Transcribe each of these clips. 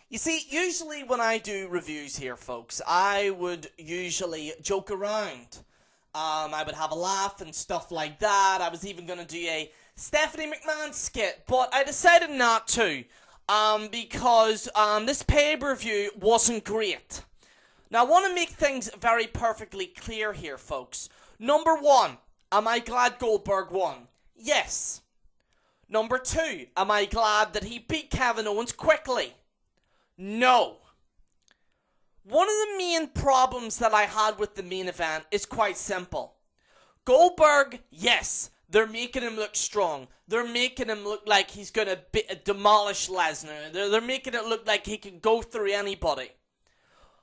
You see, usually when I do reviews here, folks, I would usually joke around. I would have a laugh and stuff like that. I was even going to do a Stephanie McMahon skit, but I decided not to. Because this pay-per-view wasn't great. Now, I want to make things very perfectly clear here, folks. Number one, am I glad Goldberg won? Yes. Number two, am I glad that he beat Kevin Owens quickly? No. One of the main problems that I had with the main event is quite simple. Goldberg, yes, they're making him look strong. They're making him look like he's going to demolish Lesnar. They're making it look like he can go through anybody.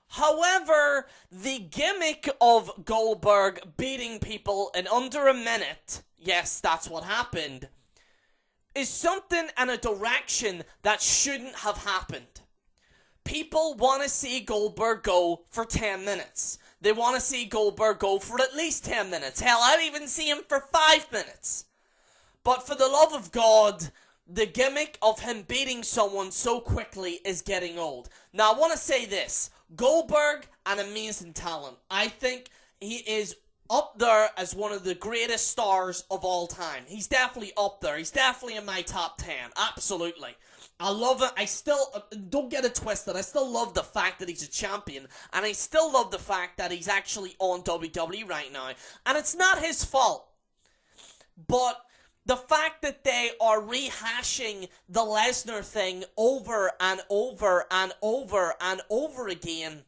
However, the gimmick of Goldberg beating people in under a minute, yes, that's what happened, is something and a direction that shouldn't have happened. People want to see Goldberg go for 10 minutes. They want to see Goldberg go for at least 10 minutes. Hell, I'd even see him for 5 minutes. But for the love of God, the gimmick of him beating someone so quickly is getting old. Now, I want to say this. Goldberg, an amazing talent. I think he is up there as one of the greatest stars of all time. He's definitely up there. He's definitely in my top 10. Absolutely. I love it. I still, don't get it twisted, I still love the fact that he's a champion, and I still love the fact that he's actually on WWE right now, and it's not his fault. But the fact that they are rehashing the Lesnar thing over and over and over and over again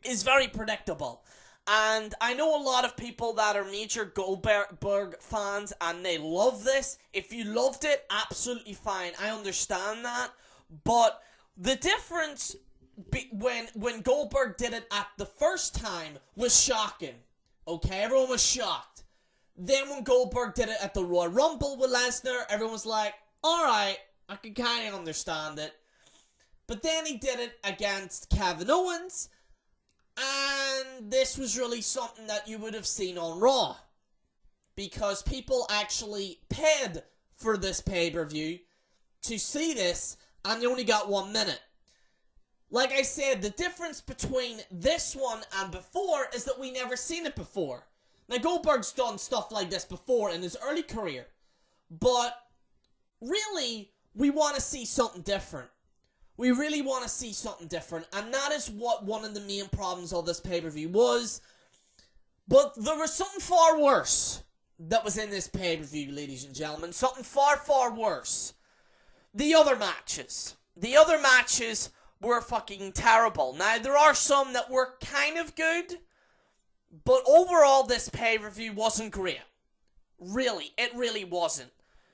is very predictable. And I know a lot of people that are major Goldberg fans and they love this. If you loved it, absolutely fine. I understand that. But the difference when Goldberg did it at the first time was shocking. Okay, everyone was shocked. Then when Goldberg did it at the Royal Rumble with Lesnar, everyone was like, alright, I can kind of understand it. But then he did it against Kevin Owens, and this was really something that you would have seen on Raw. Because people actually paid for this pay-per-view to see this, and they only got 1 minute. Like I said, the difference between this one and before is that we never seen it before. Now, Goldberg's done stuff like this before in his early career. But, really, we want to see something different. We really want to see something different. And that is what one of the main problems of this pay-per-view was. But there was something far worse that was in this pay-per-view, ladies and gentlemen. Something far, far worse. The other matches. The other matches were fucking terrible. Now, there are some that were kind of good. But overall, this pay-per-view wasn't great. Really, it really wasn't.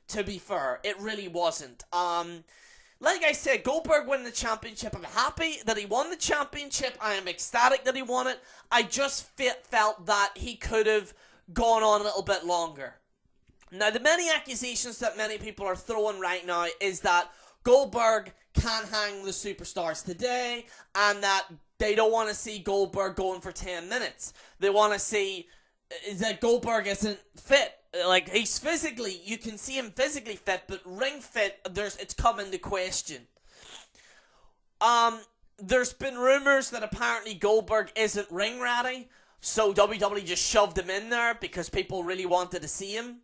To be fair, it really wasn't. Like I said, Goldberg winning the championship. I'm happy that he won the championship. I am ecstatic that he won it. I just felt that he could have gone on a little bit longer. Now, the many accusations that many people are throwing right now is that Goldberg can't hang the superstars today, and that they don't want to see Goldberg going for 10 minutes. They want to see that Goldberg isn't fit. Like, he's physically, you can see him physically fit, but ring fit, it's come into question. There's been rumors that apparently Goldberg isn't ring ready, so WWE just shoved him in there because people really wanted to see him.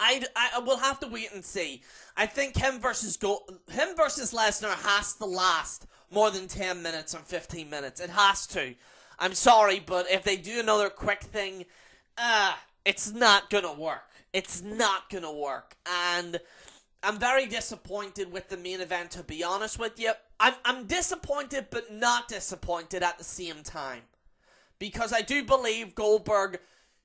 I will have to wait and see. I think him versus Lesnar has to last more than 10 minutes or 15 minutes. It has to. I'm sorry, but if they do another quick thing, it's not gonna work. It's not gonna work. And I'm very disappointed with the main event, to be honest with you. I'm disappointed, but not disappointed at the same time. Because I do believe Goldberg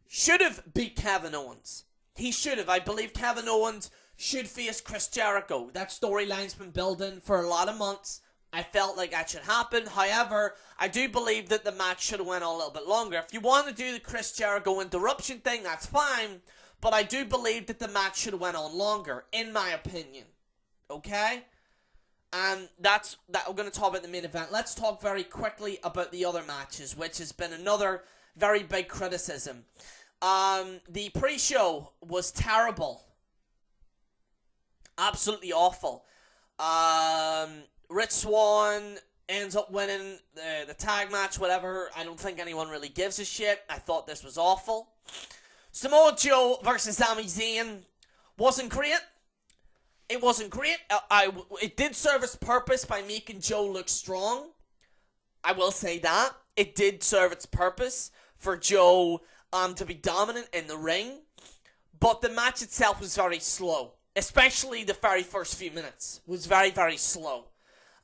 should have beat Kevin Owens. He should have. I believe Kevin Owens should face Chris Jericho. That storyline's been building for a lot of months. I felt like that should happen. However, I do believe that the match should have went on a little bit longer. If you want to do the Chris Jericho interruption thing, that's fine. But I do believe that the match should have went on longer, in my opinion. Okay? And we're going to talk about the main event. Let's talk very quickly about the other matches, which has been another very big criticism. The pre-show was terrible. Absolutely awful. Rich Swann ends up winning the tag match, whatever. I don't think anyone really gives a shit. I thought this was awful. Samoa Joe versus Sami Zayn wasn't great. It wasn't great. It did serve its purpose by making Joe look strong. I will say that. It did serve its purpose for Joe to be dominant in the ring. But the match itself was very slow. Especially the very first few minutes. It was very, very slow.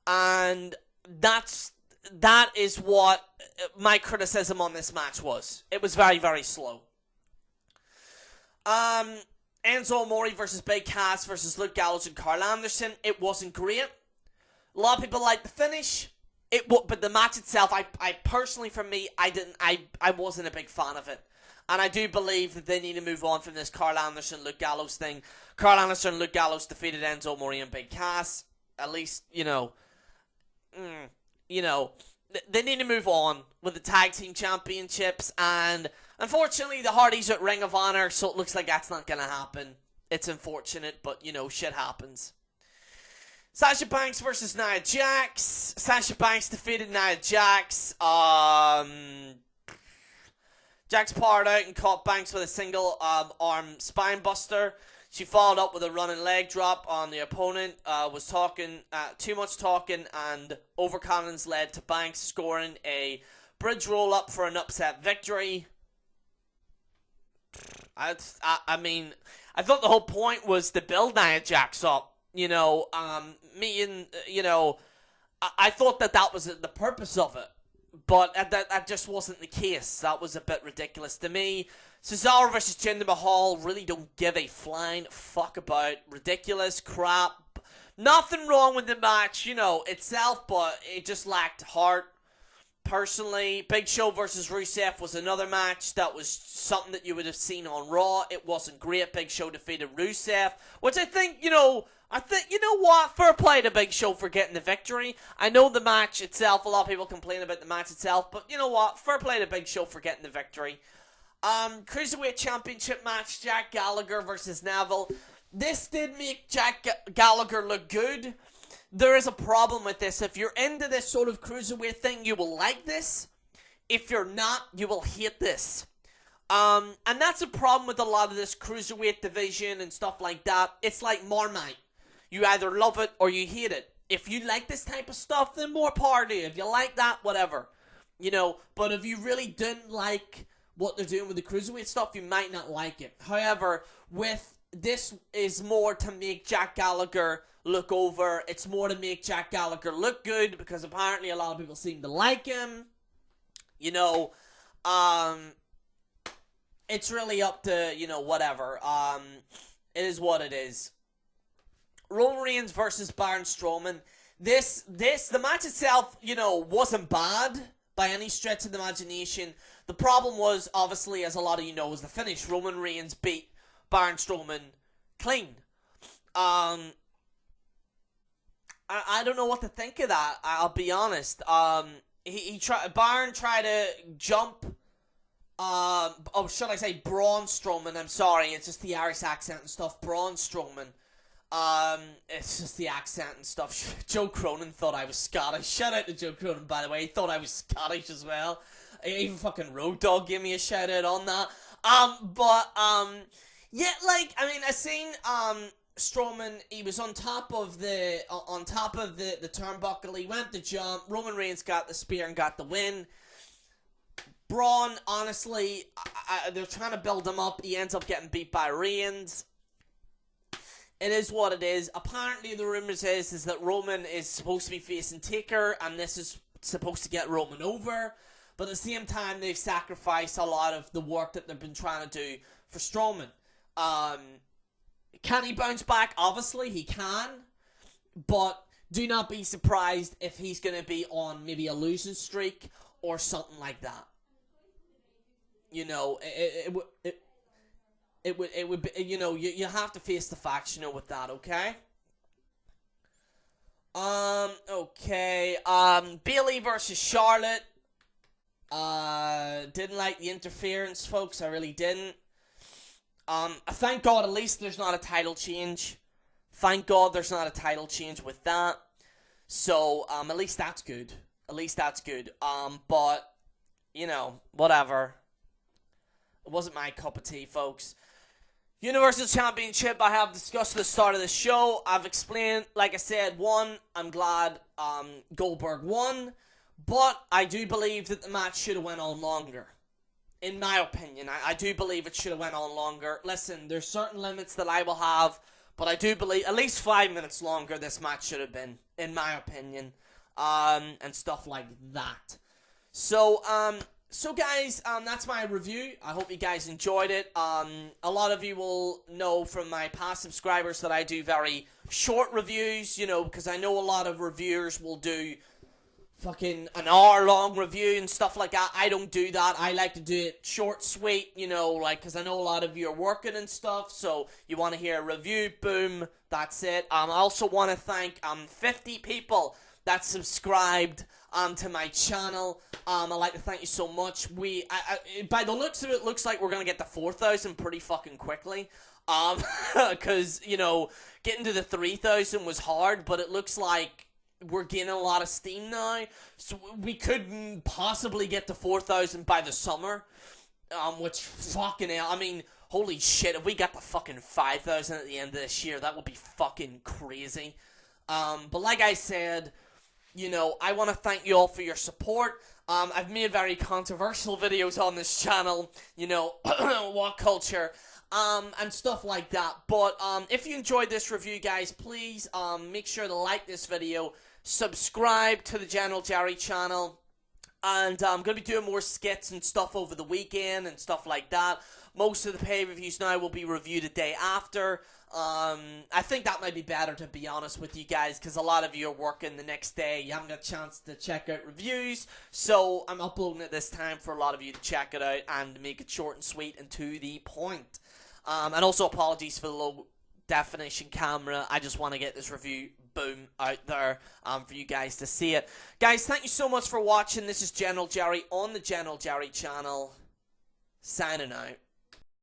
And that is what my criticism on this match was. It was very, very slow. Enzo Amore versus Big Cass versus Luke Gallows and Carl Anderson. It wasn't great. A lot of people liked the finish. But the match itself, I personally, for me, I wasn't a big fan of it. And I do believe that they need to move on from this Carl Anderson, Luke Gallows thing. Carl Anderson and Luke Gallows defeated Enzo Amore and Big Cass. At least, they need to move on with the tag team championships. And unfortunately, the Hardys are at Ring of Honor, so it looks like that's not going to happen. It's unfortunate, but, shit happens. Sasha Banks versus Nia Jax. Sasha Banks defeated Nia Jax. Jax powered out and caught Banks with a single arm spine buster. She followed up with a running leg drop on the opponent. Was talking too much talking, and overconfidence led to Banks scoring a bridge roll up for an upset victory. I thought the whole point was to build Nia Jax up. I thought that was the purpose of it. But that just wasn't the case. That was a bit ridiculous to me. Cesaro versus Jinder Mahal, really don't give a flying fuck about. Ridiculous crap. Nothing wrong with the match, itself, but it just lacked heart. Personally, Big Show versus Rusev was another match that was something that you would have seen on Raw. It wasn't great. Big Show defeated Rusev, which I think, fair play to Big Show for getting the victory. I know the match itself, a lot of people complain about the match itself, but you know what, fair play to Big Show for getting the victory. Cruiserweight Championship match, Jack Gallagher versus Neville. This did make Jack Gallagher look good. There is a problem with this. If you're into this sort of cruiserweight thing, you will like this. If you're not, you will hate this. And that's a problem with a lot of this cruiserweight division and stuff like that. It's like Marmite. You either love it or you hate it. If you like this type of stuff, then more power to you. If you like that, whatever. But if you really didn't like what they're doing with the cruiserweight stuff, you might not like it. However, this is more to make Jack Gallagher look over. It's more to make Jack Gallagher look good, because apparently a lot of people seem to like him. It's really up to, whatever. It is what it is. Roman Reigns versus Baron Strowman. The match itself, wasn't bad by any stretch of the imagination. The problem was, obviously, as a lot of you know, was the finish. Roman Reigns beat Baron Strowman clean. I don't know what to think of that. I'll be honest. Baron tried to jump. Should I say Braun Strowman? I'm sorry, it's just the Irish accent and stuff. Braun Strowman. It's just the accent and stuff. Joe Cronin thought I was Scottish. Shout out to Joe Cronin, by the way. He thought I was Scottish as well. Even fucking Road Dogg gave me a shout out on that. I seen Strowman. He was on top of the turnbuckle. He went to jump. Roman Reigns got the spear and got the win. Braun, honestly, they're trying to build him up. He ends up getting beat by Reigns. It is what it is. Apparently, the rumors is that Roman is supposed to be facing Taker, and this is supposed to get Roman over. But at the same time, they've sacrificed a lot of the work that they've been trying to do for Strowman. Can he bounce back? Obviously, he can. But do not be surprised if he's going to be on maybe a losing streak or something like that. It would be, you have to face the facts, with that, okay? Okay. Bayley versus Charlotte. Didn't like the interference, folks. I really didn't. Thank God at least there's not a title change Thank God there's not a title change with that. So, at least that's good. At least that's good. But, you know, whatever. It wasn't my cup of tea, folks. Universal Championship, I have discussed at the start of the show. I've explained, like I said, I'm glad Goldberg won. But I do believe that the match should have went on longer. In my opinion, I do believe it should have went on longer. Listen, there's certain limits that I will have, but I do believe at least 5 minutes longer this match should have been, in my opinion, and stuff like that. So guys, that's my review. I hope you guys enjoyed it. A lot of you will know from my past subscribers that I do very short reviews, you know, because I know a lot of reviewers will do fucking an hour-long review and stuff like that. I don't do that. I like to do it short, sweet, you know, like, because I know a lot of you are working and stuff, so you want to hear a review, boom, that's it. I also want to thank 50 people that subscribed to my channel. I'd like to thank you so much. By the looks of it, looks like we're going to get to 4,000 pretty fucking quickly. Because, you know, getting to the 3,000 was hard, but it looks like we're gaining a lot of steam now, so we could possibly get to 4,000 by the summer, which fucking hell, I mean, holy shit, if we got to fucking 5,000 at the end of this year, that would be fucking crazy. But like I said, you know, I want to thank you all for your support. I've made very controversial videos on this channel, you know, what culture, and stuff like that. But if you enjoyed this review, guys, please make sure to like this video, subscribe to the General Jerry channel, and I'm going to be doing more skits and stuff over the weekend and stuff like that. Most of the pay-per-views now will be reviewed a day after. I think that might be better, to be honest with you guys, because a lot of you are working the next day. You haven't got a chance to check out reviews, so I'm uploading it this time for a lot of you to check it out and make it short and sweet and to the point. And also apologies for the low definition camera. I just want to get this review, boom, out there for you guys to see it. Guys, thank you so much for watching. This is General Jerry on the General Jerry channel, signing out.